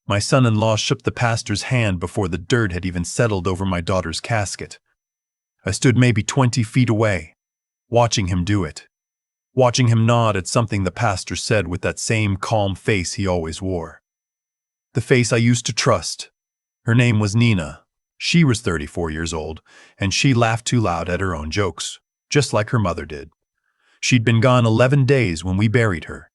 My son-in-law shook the pastor's hand before the dirt had even settled over my daughter's casket. I stood maybe 20 feet away, watching him do it. Watching him nod at something the pastor said with that same calm face he always wore. The face I used to trust. Her name was Nina. She was 34 years old, and she laughed too loud at her own jokes, just like her mother did. She'd been gone 11 days when we buried her.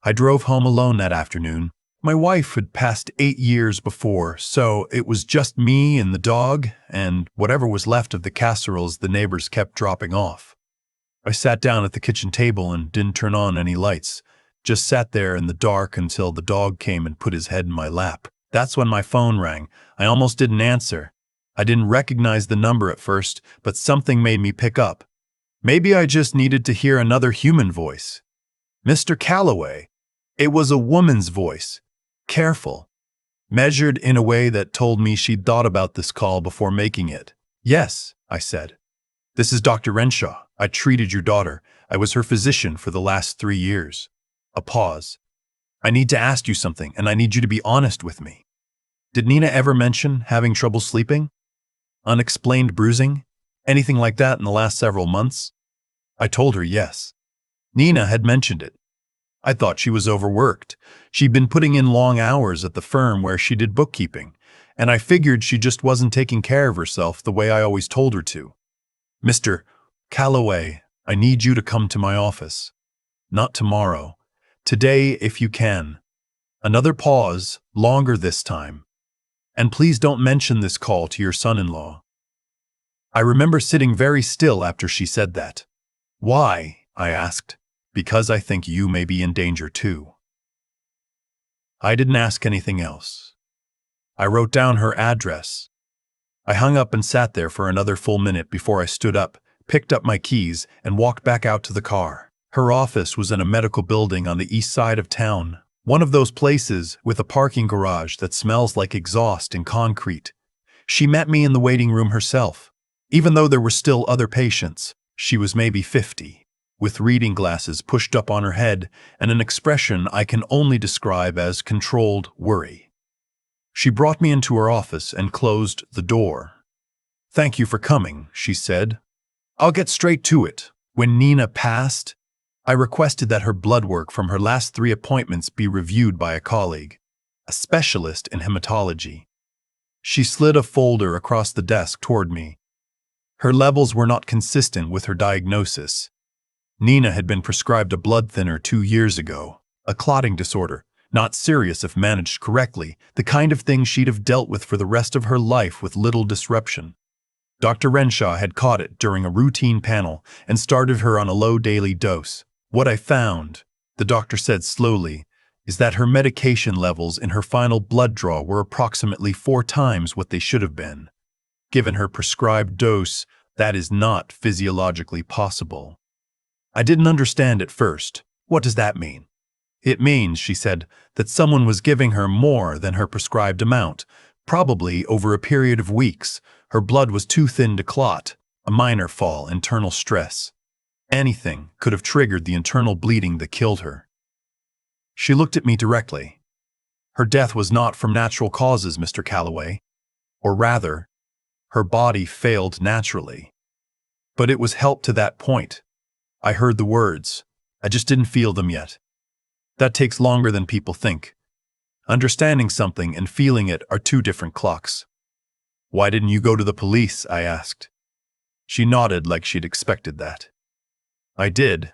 I drove home alone that afternoon. My wife had passed 8 years before, so it was just me and the dog and whatever was left of the casseroles the neighbors kept dropping off. I sat down at the kitchen table and didn't turn on any lights, just sat there in the dark until the dog came and put his head in my lap. That's when my phone rang. I almost didn't answer. I didn't recognize the number at first, but something made me pick up. Maybe I just needed to hear another human voice. Mr. Calloway. It was a woman's voice. Careful. Measured in a way that told me she'd thought about this call before making it. Yes, I said. This is Dr. Renshaw. I treated your daughter. I was her physician for the last 3 years. A pause. I need to ask you something, and I need you to be honest with me. Did Nina ever mention having trouble sleeping? Unexplained bruising? Anything like that in the last several months? I told her yes. Nina had mentioned it. I thought she was overworked. She'd been putting in long hours at the firm where she did bookkeeping, and I figured she just wasn't taking care of herself the way I always told her to. Mr. Calloway, I need you to come to my office. Not tomorrow. Today, if you can. Another pause, longer this time. And please don't mention this call to your son-in-law. I remember sitting very still after she said that. Why? I asked. Because I think you may be in danger too. I didn't ask anything else. I wrote down her address. I hung up and sat there for another full minute before I stood up, picked up my keys, and walked back out to the car. Her office was in a medical building on the east side of town, one of those places with a parking garage that smells like exhaust and concrete. She met me in the waiting room herself. Even though there were still other patients, she was maybe 50. With reading glasses pushed up on her head and an expression I can only describe as controlled worry. She brought me into her office and closed the door. "Thank you for coming," she said. "I'll get straight to it. When Nina passed, I requested that her blood work from her last 3 appointments be reviewed by a colleague, a specialist in hematology." She slid a folder across the desk toward me. Her levels were not consistent with her diagnosis. Nina had been prescribed a blood thinner 2 years ago, a clotting disorder, not serious if managed correctly, the kind of thing she'd have dealt with for the rest of her life with little disruption. Dr. Renshaw had caught it during a routine panel and started her on a low daily dose. What I found, the doctor said slowly, is that her medication levels in her final blood draw were approximately 4 times what they should have been. Given her prescribed dose, that is not physiologically possible. I didn't understand at first. What does that mean? It means, she said, that someone was giving her more than her prescribed amount, probably over a period of weeks. Her blood was too thin to clot, a minor fall, internal stress. Anything could have triggered the internal bleeding that killed her. She looked at me directly. Her death was not from natural causes, Mr. Calloway. Or rather, her body failed naturally. But it was helped to that point. I heard the words. I just didn't feel them yet. That takes longer than people think. Understanding something and feeling it are 2 different clocks. Why didn't you go to the police? I asked. She nodded like she'd expected that. I did.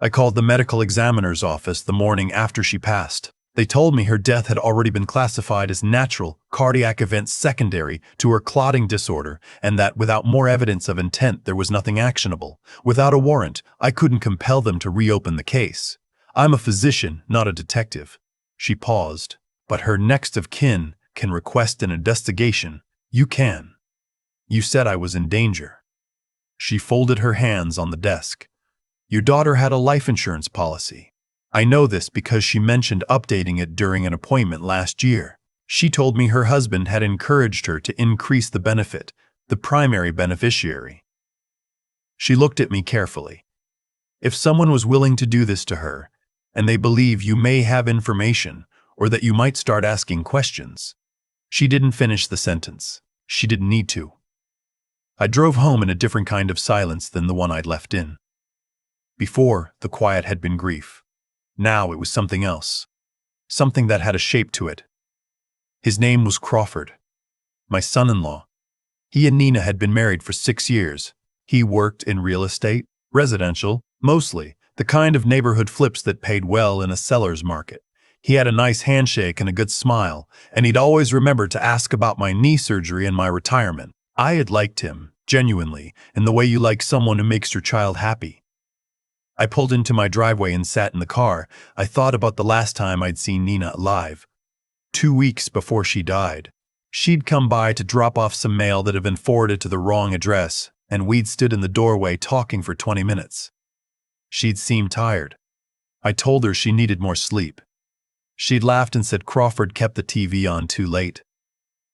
I called the medical examiner's office the morning after she passed. They told me her death had already been classified as natural cardiac event secondary to her clotting disorder, and that without more evidence of intent there was nothing actionable. Without a warrant, I couldn't compel them to reopen the case. I'm a physician, not a detective. She paused. But her next of kin can request an investigation. You can. You said I was in danger. She folded her hands on the desk. Your daughter had a life insurance policy. I know this because she mentioned updating it during an appointment last year. She told me her husband had encouraged her to increase the benefit, the primary beneficiary. She looked at me carefully. If someone was willing to do this to her, and they believe you may have information, or that you might start asking questions. She didn't finish the sentence. She didn't need to. I drove home in a different kind of silence than the one I'd left in. Before, the quiet had been grief. Now it was something else. Something that had a shape to it. His name was Crawford, my son-in-law. He and Nina had been married for 6 years. He worked in real estate, residential, mostly, the kind of neighborhood flips that paid well in a seller's market. He had a nice handshake and a good smile, and he'd always remembered to ask about my knee surgery and my retirement. I had liked him, genuinely, in the way you like someone who makes your child happy. I pulled into my driveway and sat in the car. I thought about the last time I'd seen Nina alive. 2 weeks before she died. She'd come by to drop off some mail that had been forwarded to the wrong address, and we'd stood in the doorway talking for 20 minutes. She'd seemed tired. I told her she needed more sleep. She'd laughed and said Crawford kept the TV on too late.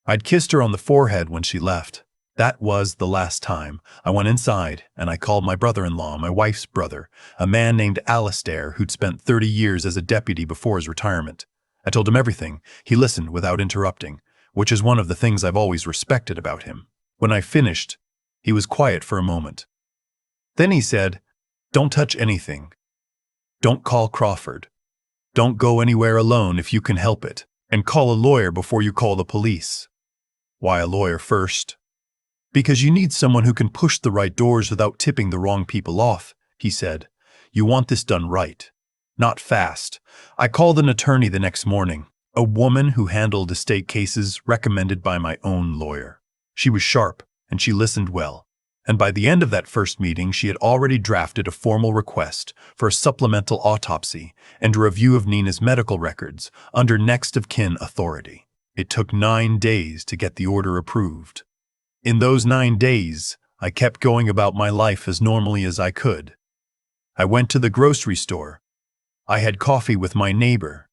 I'd kissed her on the forehead when she left. That was the last time. I went inside, and I called my brother-in-law, my wife's brother, a man named Alistair who'd spent 30 years as a deputy before his retirement. I told him everything. He listened without interrupting, which is one of the things I've always respected about him. When I finished, he was quiet for a moment. Then he said, "Don't touch anything. Don't call Crawford. Don't go anywhere alone if you can help it, and call a lawyer before you call the police." Why a lawyer first? Because you need someone who can push the right doors without tipping the wrong people off, he said. You want this done right, not fast. I called an attorney the next morning, a woman who handled estate cases recommended by my own lawyer. She was sharp, and she listened well. And by the end of that first meeting, she had already drafted a formal request for a supplemental autopsy and a review of Nina's medical records under next of kin authority. It took 9 days to get the order approved. In those 9 days, I kept going about my life as normally as I could. I went to the grocery store. I had coffee with my neighbor.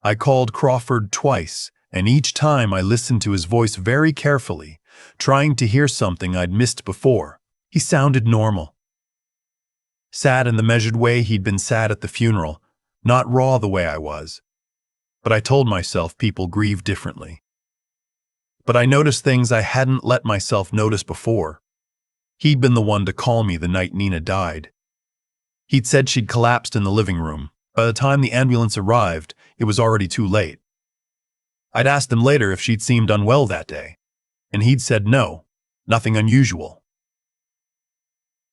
I called Crawford twice, and each time I listened to his voice very carefully, trying to hear something I'd missed before. He sounded normal. Sad in the measured way he'd been sad at the funeral, not raw the way I was. But I told myself people grieve differently. But I noticed things I hadn't let myself notice before. He'd been the one to call me the night Nina died. He'd said she'd collapsed in the living room. By the time the ambulance arrived, it was already too late. I'd asked him later if she'd seemed unwell that day, and he'd said no, nothing unusual.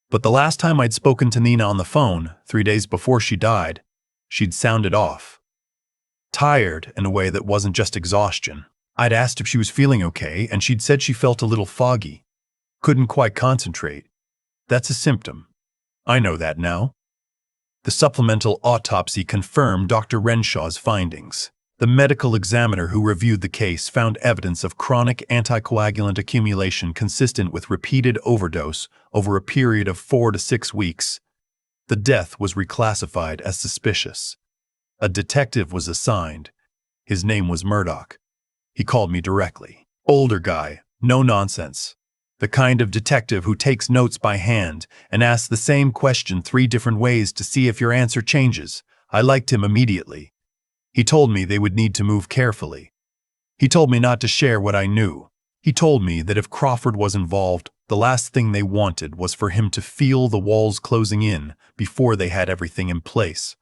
But the last time I'd spoken to Nina on the phone, 3 days before she died, she'd sounded off. Tired in a way that wasn't just exhaustion. I'd asked if she was feeling okay, and she'd said she felt a little foggy. Couldn't quite concentrate. That's a symptom. I know that now. The supplemental autopsy confirmed Dr. Renshaw's findings. The medical examiner who reviewed the case found evidence of chronic anticoagulant accumulation consistent with repeated overdose over a period of 4 to 6 weeks. The death was reclassified as suspicious. A detective was assigned. His name was Murdoch. He called me directly. Older guy, no nonsense. The kind of detective who takes notes by hand and asks the same question 3 different ways to see if your answer changes. I liked him immediately. He told me they would need to move carefully. He told me not to share what I knew. He told me that if Crawford was involved, the last thing they wanted was for him to feel the walls closing in before they had everything in place.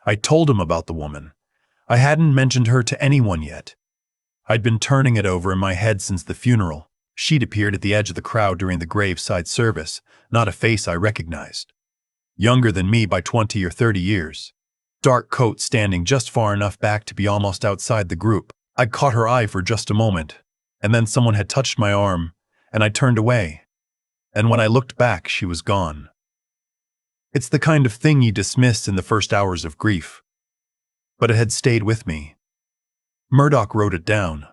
I told him about the woman. I hadn't mentioned her to anyone yet. I'd been turning it over in my head since the funeral. She'd appeared at the edge of the crowd during the graveside service, not a face I recognized. Younger than me by 20 or 30 years. Dark coat standing just far enough back to be almost outside the group. I'd caught her eye for just a moment, and then someone had touched my arm, and I turned away. And when I looked back, she was gone. It's the kind of thing you dismiss in the first hours of grief. But it had stayed with me. Murdoch wrote it down.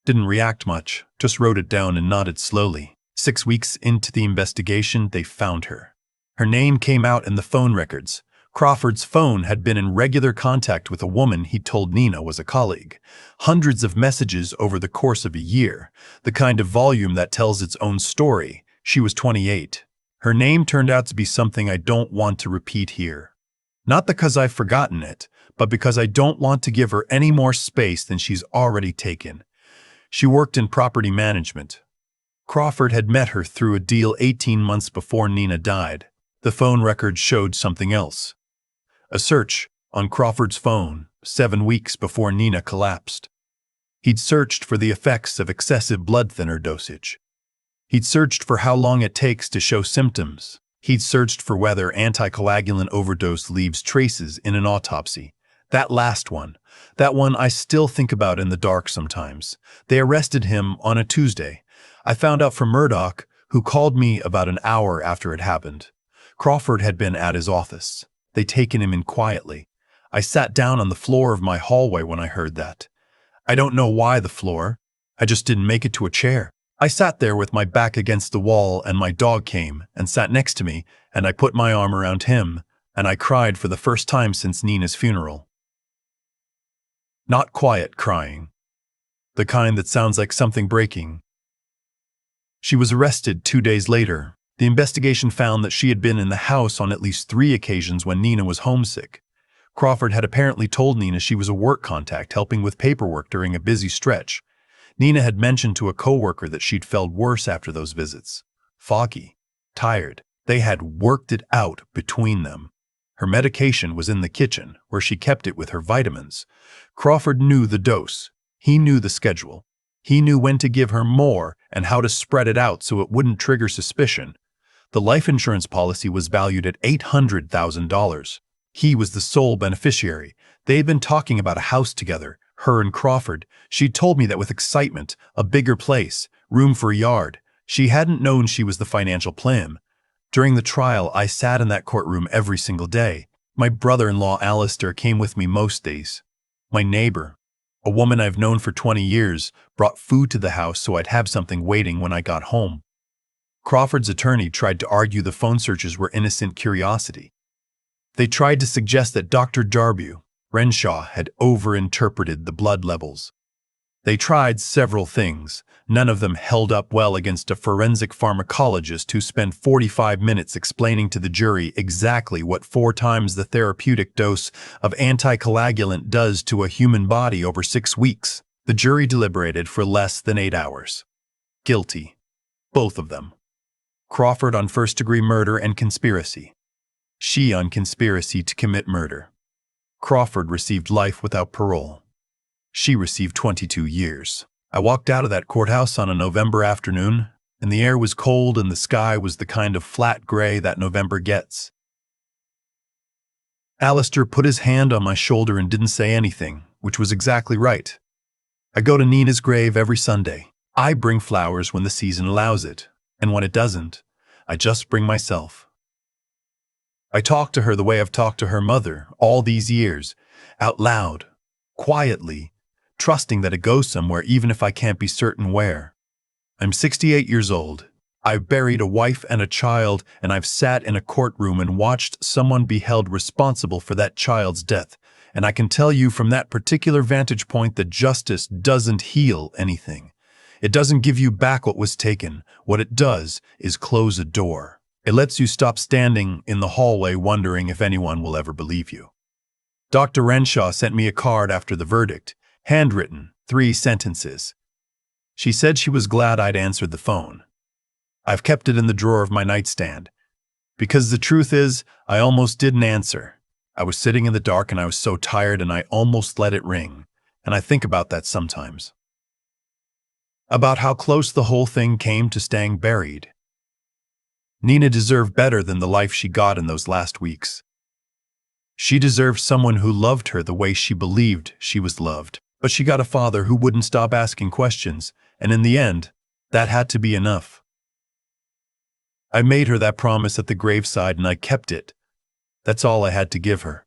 Didn't react much, just wrote it down and nodded slowly. 6 weeks into the investigation, they found her. Her name came out in the phone records. Crawford's phone had been in regular contact with a woman he told Nina was a colleague. Hundreds of messages over the course of a year, the kind of volume that tells its own story. She was 28. Her name turned out to be something I don't want to repeat here. Not because I've forgotten it, but because I don't want to give her any more space than she's already taken. She worked in property management. Crawford had met her through a deal 18 months before Nina died. The phone record showed something else. A search on Crawford's phone 7 weeks before Nina collapsed. He'd searched for the effects of excessive blood thinner dosage. He'd searched for how long it takes to show symptoms. He'd searched for whether anticoagulant overdose leaves traces in an autopsy. That last one, that one I still think about in the dark sometimes. They arrested him on a Tuesday. I found out from Murdoch, who called me about an hour after it happened. Crawford had been at his office. They'd taken him in quietly. I sat down on the floor of my hallway when I heard that. I don't know why the floor. I just didn't make it to a chair. I sat there with my back against the wall, and my dog came and sat next to me, and I put my arm around him, and I cried for the first time since Nina's funeral. Not quiet crying. The kind that sounds like something breaking. She was arrested 2 days later. The investigation found that she had been in the house on at least 3 occasions when Nina was homesick. Crawford had apparently told Nina she was a work contact helping with paperwork during a busy stretch. Nina had mentioned to a coworker that she'd felt worse after those visits. Foggy, tired. They had worked it out between them. Her medication was in the kitchen, where she kept it with her vitamins. Crawford knew the dose. He knew the schedule. He knew when to give her more and how to spread it out so it wouldn't trigger suspicion. The life insurance policy was valued at $800,000. He was the sole beneficiary. They had been talking about a house together, her and Crawford. She'd told me that with excitement, a bigger place, room for a yard. She hadn't known she was the financial plan. During the trial, I sat in that courtroom every single day. My brother-in-law Alistair came with me most days. My neighbor, a woman I've known for 20 years, brought food to the house so I'd have something waiting when I got home. Crawford's attorney tried to argue the phone searches were innocent curiosity. They tried to suggest that Dr. Jarbu, Renshaw, had overinterpreted the blood levels. They tried several things. None of them held up well against a forensic pharmacologist who spent 45 minutes explaining to the jury exactly what 4 times the therapeutic dose of anticoagulant does to a human body over 6 weeks. The jury deliberated for less than 8 hours. Guilty. Both of them. Crawford on first-degree murder and conspiracy. She on conspiracy to commit murder. Crawford received life without parole. She received 22 years. I walked out of that courthouse on a November afternoon, and the air was cold and the sky was the kind of flat gray that November gets. Alistair put his hand on my shoulder and didn't say anything, which was exactly right. I go to Nina's grave every Sunday. I bring flowers when the season allows it, and when it doesn't, I just bring myself. I talk to her the way I've talked to her mother all these years, out loud, quietly, trusting that it goes somewhere even if I can't be certain where. I'm 68 years old. I've buried a wife and a child, and I've sat in a courtroom and watched someone be held responsible for that child's death, and I can tell you from that particular vantage point that justice doesn't heal anything. It doesn't give you back what was taken. What it does is close a door. It lets you stop standing in the hallway wondering if anyone will ever believe you. Dr. Renshaw sent me a card after the verdict, handwritten, 3 sentences. She said she was glad I'd answered the phone. I've kept it in the drawer of my nightstand. Because the truth is, I almost didn't answer. I was sitting in the dark and I was so tired and I almost let it ring. And I think about that sometimes. About how close the whole thing came to staying buried. Nina deserved better than the life she got in those last weeks. She deserved someone who loved her the way she believed she was loved. But she got a father who wouldn't stop asking questions, and in the end, that had to be enough. I made her that promise at the graveside and I kept it. That's all I had to give her.